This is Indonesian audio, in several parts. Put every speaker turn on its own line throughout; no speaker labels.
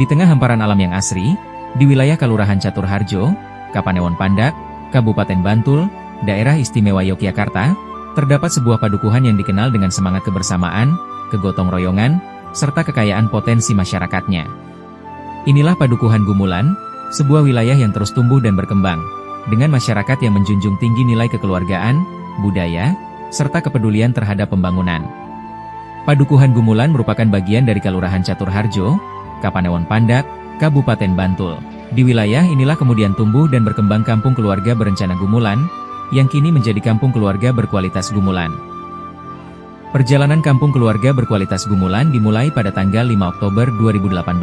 Di tengah hamparan alam yang asri, di wilayah Kalurahan Caturharjo, Kapanewon Pandak, Kabupaten Bantul, Daerah Istimewa Yogyakarta, terdapat sebuah padukuhan yang dikenal dengan semangat kebersamaan, kegotong royongan, serta kekayaan potensi masyarakatnya. Inilah Padukuhan Gumulan, sebuah wilayah yang terus tumbuh dan berkembang, dengan masyarakat yang menjunjung tinggi nilai kekeluargaan, budaya, serta kepedulian terhadap pembangunan. Padukuhan Gumulan merupakan bagian dari Kalurahan Caturharjo, Kapanewon Pandak, Kabupaten Bantul. Di wilayah inilah kemudian tumbuh dan berkembang Kampung Keluarga Berencana Gumulan, yang kini menjadi Kampung Keluarga Berkualitas Gumulan. Perjalanan Kampung Keluarga Berkualitas Gumulan dimulai pada tanggal 5 Oktober 2018.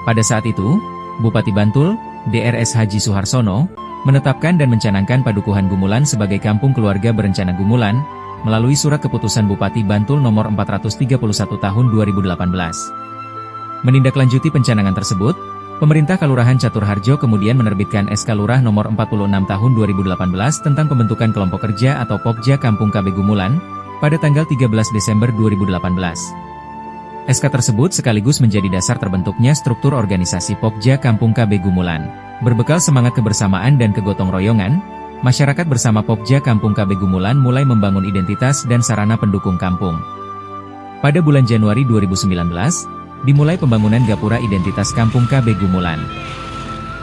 Pada saat itu, Bupati Bantul, Drs Haji Suharsono, menetapkan dan mencanangkan Padukuhan Gumulan sebagai Kampung Keluarga Berencana Gumulan, melalui Surat Keputusan Bupati Bantul Nomor 431 Tahun 2018. Menindaklanjuti pencanangan tersebut, Pemerintah Kalurahan Caturharjo kemudian menerbitkan SK Lurah Nomor 46 Tahun 2018 tentang pembentukan kelompok kerja atau Pokja Kampung KB Gumulan, pada tanggal 13 Desember 2018. SK tersebut sekaligus menjadi dasar terbentuknya struktur organisasi Pokja Kampung KB Gumulan. Berbekal semangat kebersamaan dan kegotong royongan, masyarakat bersama Pokja Kampung KB Gumulan mulai membangun identitas dan sarana pendukung kampung. Pada bulan Januari 2019, dimulai pembangunan Gapura Identitas Kampung KB Gumulan.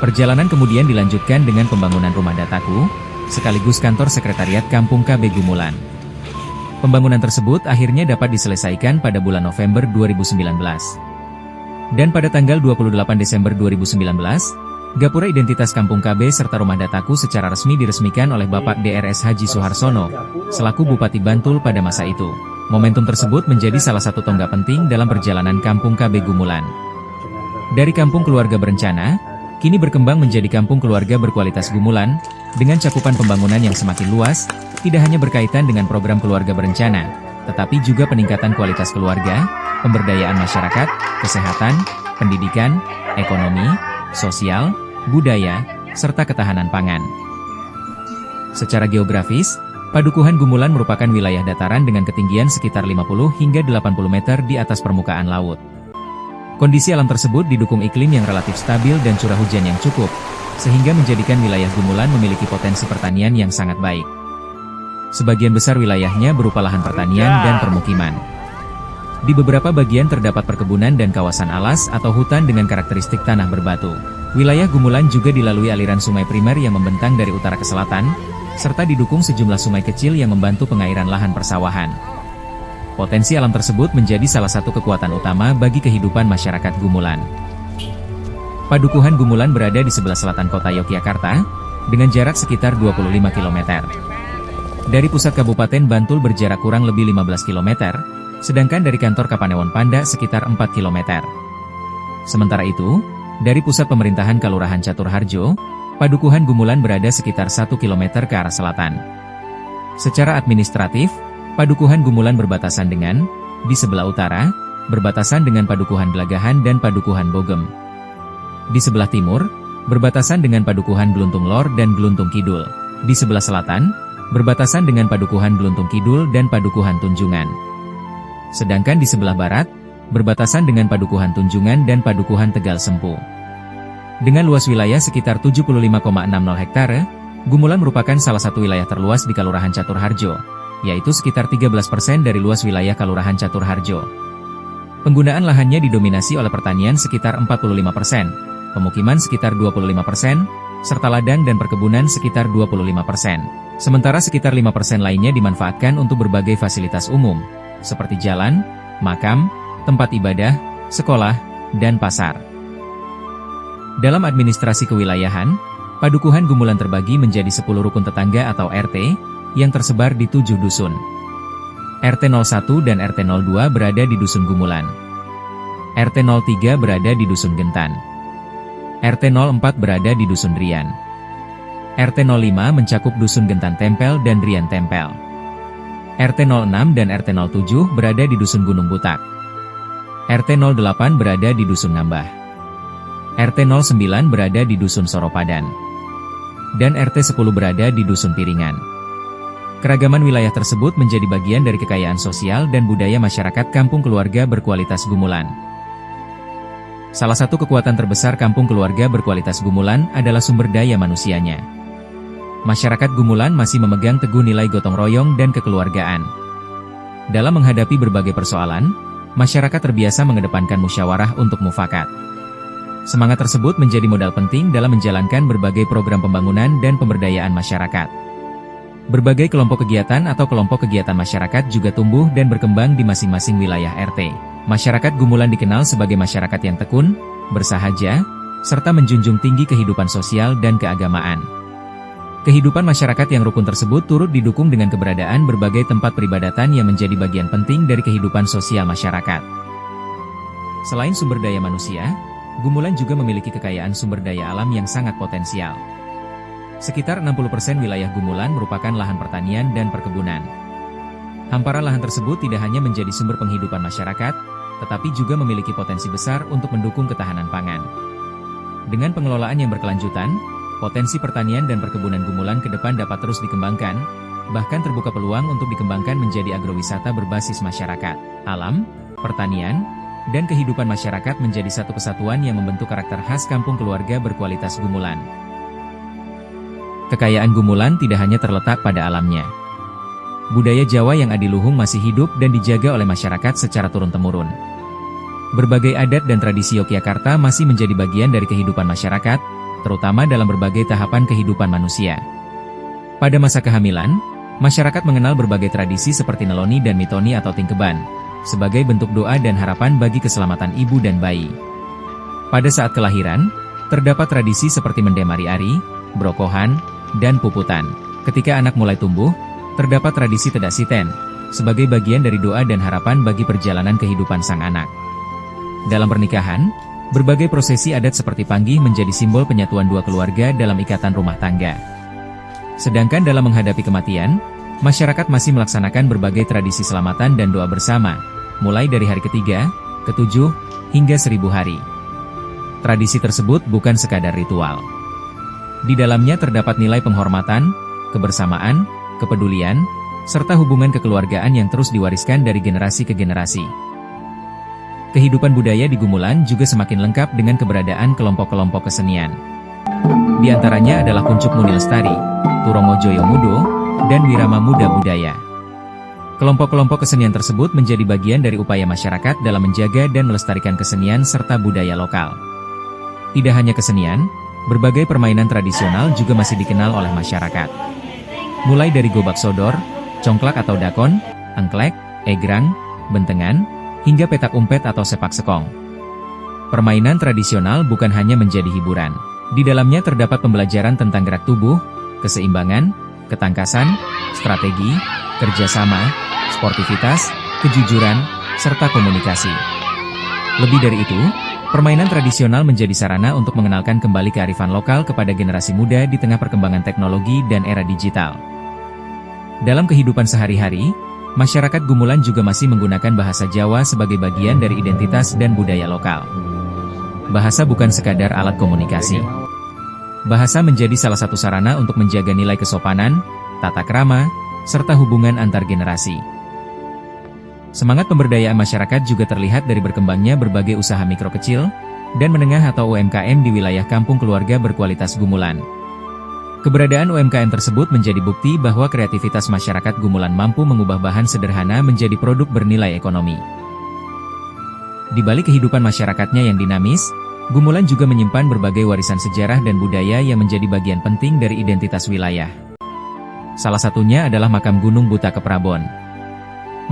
Perjalanan kemudian dilanjutkan dengan pembangunan Rumah Dataku, sekaligus kantor sekretariat Kampung KB Gumulan. Pembangunan tersebut akhirnya dapat diselesaikan pada bulan November 2019. Dan pada tanggal 28 Desember 2019, Gapura Identitas Kampung KB serta Rumah Dataku secara resmi diresmikan oleh Bapak Drs Haji Suharsono, selaku Bupati Bantul pada masa itu. Momentum tersebut menjadi salah satu tonggak penting dalam perjalanan Kampung KB Gumulan. Dari Kampung Keluarga Berencana, kini berkembang menjadi Kampung Keluarga Berkualitas Gumulan, dengan cakupan pembangunan yang semakin luas, tidak hanya berkaitan dengan program keluarga berencana, tetapi juga peningkatan kualitas keluarga, pemberdayaan masyarakat, kesehatan, pendidikan, ekonomi, sosial, budaya, serta ketahanan pangan. Secara geografis, Padukuhan Gumulan merupakan wilayah dataran dengan ketinggian sekitar 50 hingga 80 meter di atas permukaan laut. Kondisi alam tersebut didukung iklim yang relatif stabil dan curah hujan yang cukup, sehingga menjadikan wilayah Gumulan memiliki potensi pertanian yang sangat baik. Sebagian besar wilayahnya berupa lahan pertanian dan permukiman. Di beberapa bagian terdapat perkebunan dan kawasan alas atau hutan dengan karakteristik tanah berbatu. Wilayah Gumulan juga dilalui aliran sungai primer yang membentang dari utara ke selatan, serta didukung sejumlah sungai kecil yang membantu pengairan lahan persawahan. Potensi alam tersebut menjadi salah satu kekuatan utama bagi kehidupan masyarakat Gumulan. Padukuhan Gumulan berada di sebelah selatan kota Yogyakarta, dengan jarak sekitar 25 km. Dari pusat Kabupaten Bantul berjarak kurang lebih 15 km, sedangkan dari kantor Kapanewon Pandak sekitar 4 km. Sementara itu, dari pusat pemerintahan Kalurahan Caturharjo, Padukuhan Gumulan berada sekitar 1 km ke arah selatan. Secara administratif, Padukuhan Gumulan berbatasan dengan, di sebelah utara, berbatasan dengan Padukuhan Gelagahan dan Padukuhan Bogem. Di sebelah timur, berbatasan dengan Padukuhan Gluntung Lor dan Gluntung Kidul. Di sebelah selatan, berbatasan dengan Padukuhan Gluntung Kidul dan Padukuhan Tunjungan. Sedangkan di sebelah barat, berbatasan dengan Padukuhan Tunjungan dan Padukuhan Tegal Sempu. Dengan luas wilayah sekitar 75,60 hektare, Gumulan merupakan salah satu wilayah terluas di Kalurahan Caturharjo, yaitu sekitar 13% dari luas wilayah Kalurahan Caturharjo. Penggunaan lahannya didominasi oleh pertanian sekitar 45%, pemukiman sekitar 25%, serta ladang dan perkebunan sekitar 25%. Sementara sekitar 5% lainnya dimanfaatkan untuk berbagai fasilitas umum, seperti jalan, makam, tempat ibadah, sekolah, dan pasar. Dalam administrasi kewilayahan, Padukuhan Gumulan terbagi menjadi 10 rukun tetangga atau RT, yang tersebar di 7 dusun. RT 01 dan RT 02 berada di Dusun Gumulan. RT 03 berada di Dusun Gentan. RT 04 berada di Dusun Rian. RT 05 mencakup Dusun Gentan Tempel dan Rian Tempel. RT 06 dan RT 07 berada di Dusun Gunung Butak. RT 08 berada di Dusun Ngambah. RT 09 berada di Dusun Soropadan. Dan RT 10 berada di Dusun Piringan. Keragaman wilayah tersebut menjadi bagian dari kekayaan sosial dan budaya masyarakat Kampung Keluarga Berkualitas Gumulan. Salah satu kekuatan terbesar kampung keluarga berkualitas Gumulan adalah sumber daya manusianya. Masyarakat Gumulan masih memegang teguh nilai gotong royong dan kekeluargaan. Dalam menghadapi berbagai persoalan, masyarakat terbiasa mengedepankan musyawarah untuk mufakat. Semangat tersebut menjadi modal penting dalam menjalankan berbagai program pembangunan dan pemberdayaan masyarakat. Berbagai kelompok kegiatan atau kelompok kegiatan masyarakat juga tumbuh dan berkembang di masing-masing wilayah RT. Masyarakat Gumulan dikenal sebagai masyarakat yang tekun, bersahaja, serta menjunjung tinggi kehidupan sosial dan keagamaan. Kehidupan masyarakat yang rukun tersebut turut didukung dengan keberadaan berbagai tempat peribadatan yang menjadi bagian penting dari kehidupan sosial masyarakat. Selain sumber daya manusia, Gumulan juga memiliki kekayaan sumber daya alam yang sangat potensial. Sekitar 60% wilayah Gumulan merupakan lahan pertanian dan perkebunan. Hamparan lahan tersebut tidak hanya menjadi sumber penghidupan masyarakat, tetapi juga memiliki potensi besar untuk mendukung ketahanan pangan. Dengan pengelolaan yang berkelanjutan, potensi pertanian dan perkebunan Gumulan ke depan dapat terus dikembangkan, bahkan terbuka peluang untuk dikembangkan menjadi agrowisata berbasis masyarakat, alam, pertanian, dan kehidupan masyarakat menjadi satu kesatuan yang membentuk karakter khas kampung keluarga berkualitas Gumulan. Kekayaan Gumulan tidak hanya terletak pada alamnya. Budaya Jawa yang adiluhung masih hidup dan dijaga oleh masyarakat secara turun-temurun. Berbagai adat dan tradisi Yogyakarta masih menjadi bagian dari kehidupan masyarakat, terutama dalam berbagai tahapan kehidupan manusia. Pada masa kehamilan, masyarakat mengenal berbagai tradisi seperti neloni dan mitoni atau tingkeban, sebagai bentuk doa dan harapan bagi keselamatan ibu dan bayi. Pada saat kelahiran, terdapat tradisi seperti mendemari ari, brokohan, dan puputan. Ketika anak mulai tumbuh, terdapat tradisi tedak siten, sebagai bagian dari doa dan harapan bagi perjalanan kehidupan sang anak. Dalam pernikahan, berbagai prosesi adat seperti panggih menjadi simbol penyatuan dua keluarga dalam ikatan rumah tangga. Sedangkan dalam menghadapi kematian, masyarakat masih melaksanakan berbagai tradisi selamatan dan doa bersama, mulai dari hari ketiga, ketujuh, hingga 1000 hari. Tradisi tersebut bukan sekadar ritual. Di dalamnya terdapat nilai penghormatan, kebersamaan, kepedulian, serta hubungan kekeluargaan yang terus diwariskan dari generasi ke generasi. Kehidupan budaya di Gumulan juga semakin lengkap dengan keberadaan kelompok-kelompok kesenian. Di antaranya adalah Kuncuk Muni Lestari, Turongo Joyo Mudo, dan Wirama Muda Budaya. Kelompok-kelompok kesenian tersebut menjadi bagian dari upaya masyarakat dalam menjaga dan melestarikan kesenian serta budaya lokal. Tidak hanya kesenian, berbagai permainan tradisional juga masih dikenal oleh masyarakat. Mulai dari gobak sodor, congklak atau dakon, engklek, egrang, bentengan, hingga petak umpet atau sepak sekong. Permainan tradisional bukan hanya menjadi hiburan. Di dalamnya terdapat pembelajaran tentang gerak tubuh, keseimbangan, ketangkasan, strategi, kerjasama, sportivitas, kejujuran, serta komunikasi. Lebih dari itu, permainan tradisional menjadi sarana untuk mengenalkan kembali kearifan lokal kepada generasi muda di tengah perkembangan teknologi dan era digital. Dalam kehidupan sehari-hari, masyarakat Gumulan juga masih menggunakan bahasa Jawa sebagai bagian dari identitas dan budaya lokal. Bahasa bukan sekadar alat komunikasi. Bahasa menjadi salah satu sarana untuk menjaga nilai kesopanan, tata krama, serta hubungan antar generasi. Semangat pemberdayaan masyarakat juga terlihat dari berkembangnya berbagai usaha mikro kecil dan menengah atau UMKM di wilayah kampung keluarga berkualitas Gumulan. Keberadaan UMKM tersebut menjadi bukti bahwa kreativitas masyarakat Gumulan mampu mengubah bahan sederhana menjadi produk bernilai ekonomi. Di balik kehidupan masyarakatnya yang dinamis, Gumulan juga menyimpan berbagai warisan sejarah dan budaya yang menjadi bagian penting dari identitas wilayah. Salah satunya adalah makam Gunung Buta Keprabon.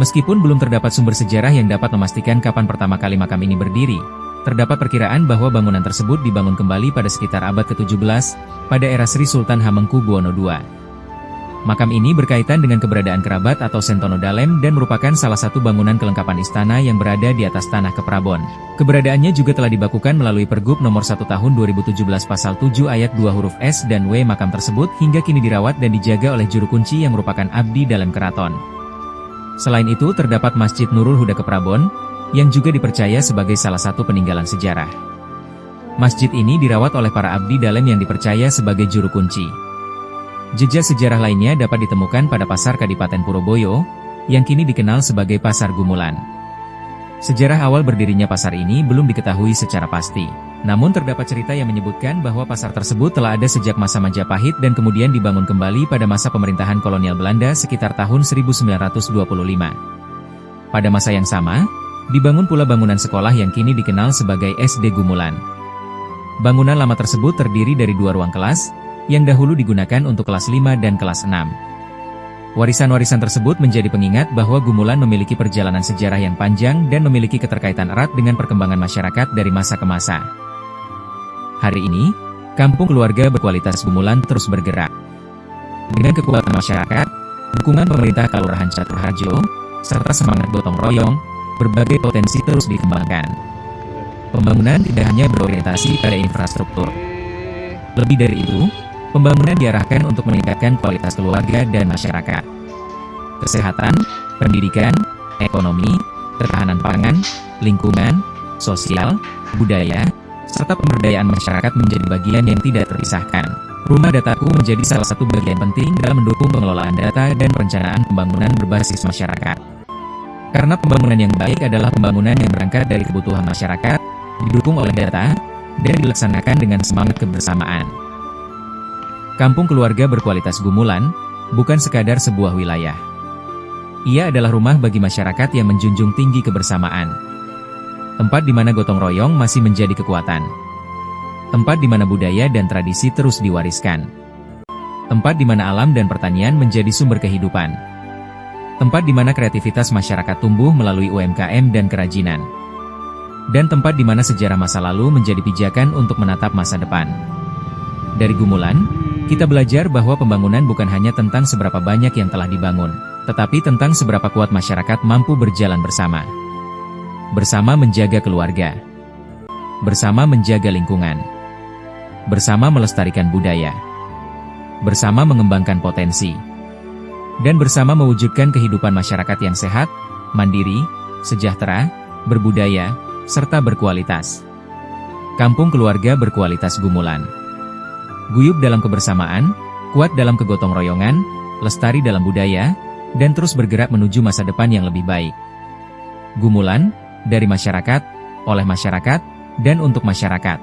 Meskipun belum terdapat sumber sejarah yang dapat memastikan kapan pertama kali makam ini berdiri, terdapat perkiraan bahwa bangunan tersebut dibangun kembali pada sekitar abad ke-17, pada era Sri Sultan Hamengkubuwono II. Makam ini berkaitan dengan keberadaan kerabat atau Sentono Dalem dan merupakan salah satu bangunan kelengkapan istana yang berada di atas tanah Keprabon. Keberadaannya juga telah dibakukan melalui Pergub Nomor 1 Tahun 2017 Pasal 7 Ayat 2 huruf S dan W. Makam tersebut hingga kini dirawat dan dijaga oleh juru kunci yang merupakan abdi dalam keraton. Selain itu terdapat Masjid Nurul Huda Keprabon, yang juga dipercaya sebagai salah satu peninggalan sejarah. Masjid ini dirawat oleh para abdi dalam yang dipercaya sebagai juru kunci. Jejak sejarah lainnya dapat ditemukan pada Pasar Kadipaten Puroboyo, yang kini dikenal sebagai Pasar Gumulan. Sejarah awal berdirinya pasar ini belum diketahui secara pasti. Namun terdapat cerita yang menyebutkan bahwa pasar tersebut telah ada sejak masa Majapahit dan kemudian dibangun kembali pada masa pemerintahan kolonial Belanda sekitar tahun 1925. Pada masa yang sama, dibangun pula bangunan sekolah yang kini dikenal sebagai SD Gumulan. Bangunan lama tersebut terdiri dari 2 ruang kelas, yang dahulu digunakan untuk kelas 5 dan kelas 6. Warisan-warisan tersebut menjadi pengingat bahwa Gumulan memiliki perjalanan sejarah yang panjang dan memiliki keterkaitan erat dengan perkembangan masyarakat dari masa ke masa. Hari ini, kampung keluarga berkualitas Gumulan terus bergerak. Dengan kekuatan masyarakat, dukungan pemerintah Kelurahan Caturharjo, serta semangat gotong royong, berbagai potensi terus dikembangkan. Pembangunan tidak hanya berorientasi pada infrastruktur. Lebih dari itu, pembangunan diarahkan untuk meningkatkan kualitas keluarga dan masyarakat. Kesehatan, pendidikan, ekonomi, ketahanan pangan, lingkungan, sosial, budaya, serta pemberdayaan masyarakat menjadi bagian yang tidak terpisahkan. Rumah Dataku menjadi salah satu bagian penting dalam mendukung pengelolaan data dan perencanaan pembangunan berbasis masyarakat. Karena pembangunan yang baik adalah pembangunan yang berangkat dari kebutuhan masyarakat, didukung oleh data, dan dilaksanakan dengan semangat kebersamaan. Kampung keluarga berkualitas Gumulan bukan sekadar sebuah wilayah. Ia adalah rumah bagi masyarakat yang menjunjung tinggi kebersamaan. Tempat di mana gotong royong masih menjadi kekuatan. Tempat di mana budaya dan tradisi terus diwariskan. Tempat di mana alam dan pertanian menjadi sumber kehidupan. Tempat di mana kreativitas masyarakat tumbuh melalui UMKM dan kerajinan. Dan tempat di mana sejarah masa lalu menjadi pijakan untuk menatap masa depan. Dari Gumulan, kita belajar bahwa pembangunan bukan hanya tentang seberapa banyak yang telah dibangun, tetapi tentang seberapa kuat masyarakat mampu berjalan bersama. Bersama menjaga keluarga. Bersama menjaga lingkungan. Bersama melestarikan budaya. Bersama mengembangkan potensi. Dan bersama mewujudkan kehidupan masyarakat yang sehat, mandiri, sejahtera, berbudaya, serta berkualitas. Kampung keluarga berkualitas Gumulan. Guyup dalam kebersamaan, kuat dalam kegotong royongan, lestari dalam budaya, dan terus bergerak menuju masa depan yang lebih baik. Gumulan, dari masyarakat, oleh masyarakat, dan untuk masyarakat.